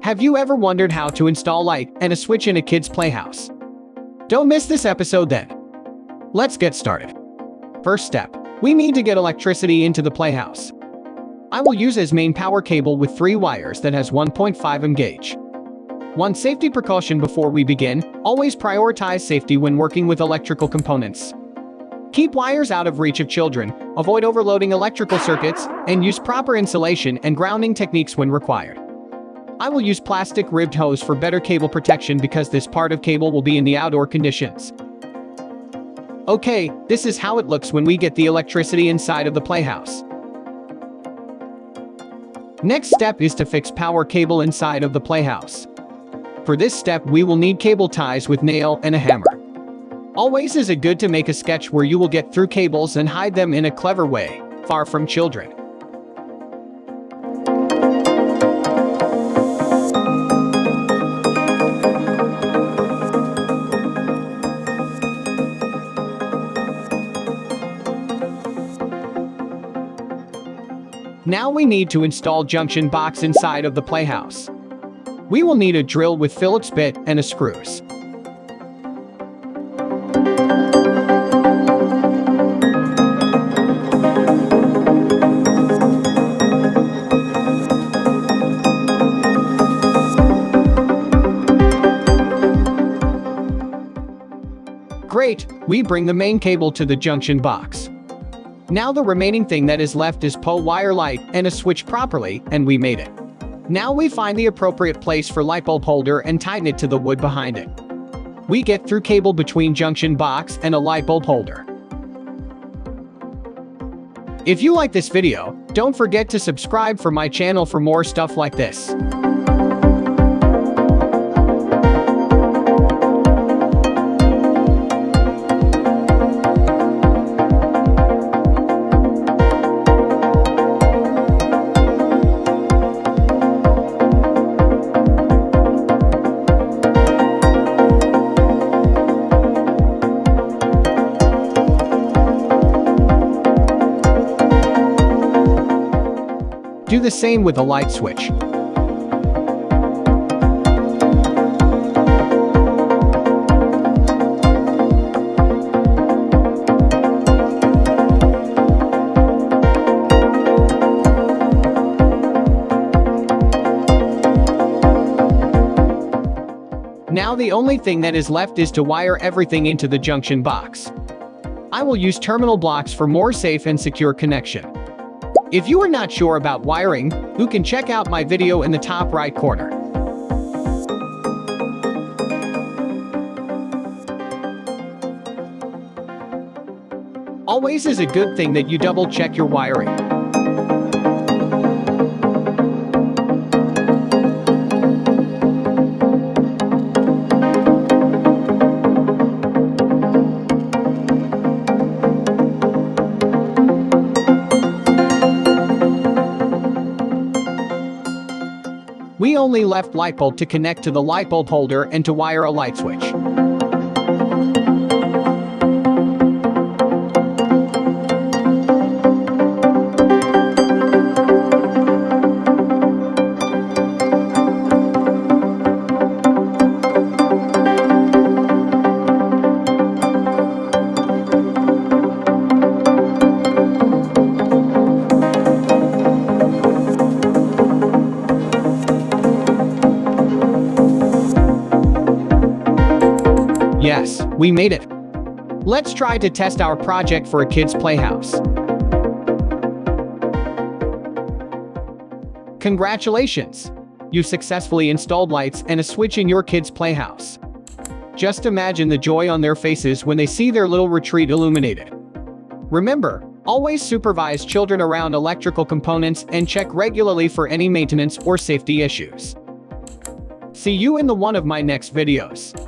Have you ever wondered how to install light and a switch in a kid's playhouse? Don't miss this episode then. Let's get started. First step, we need to get electricity into the playhouse. I will use as main power cable with 3 wires that has 1.5 ohm gauge. One safety precaution before we begin, always prioritize safety when working with electrical components. Keep wires out of reach of children, avoid overloading electrical circuits, and use proper insulation and grounding techniques when required. I will use plastic ribbed hose for better cable protection because this part of cable will be in the outdoor conditions. Okay, this is how it looks when we get the electricity inside of the playhouse. Next step is to fix power cable inside of the playhouse. For this step we will need cable ties with nail and a hammer. Always is it good to make a sketch where you will get through cables and hide them in a clever way, far from children. Now we need to install junction box inside of the playhouse. We will need a drill with Phillips bit and a screws. Great, we bring the main cable to the junction box. Now the remaining thing that is left is pull wire light and a switch properly, and we made it. Now we find the appropriate place for light bulb holder and tighten it to the wood behind it. We get through cable between junction box and a light bulb holder. If you like this video, don't forget to subscribe for my channel for more stuff like this. Do the same with the light switch. Now the only thing that is left is to wire everything into the junction box. I will use terminal blocks for more safe and secure connection. If you are not sure about wiring, you can check out my video in the top right corner. Always is a good thing that you double check your wiring. We only left light bulb to connect to the light bulb holder and to wire a light switch. Yes, we made it. Let's try to test our project for a kid's playhouse. Congratulations! You successfully installed lights and a switch in your kid's playhouse. Just imagine the joy on their faces when they see their little retreat illuminated. Remember, always supervise children around electrical components and check regularly for any maintenance or safety issues. See you in one of my next videos.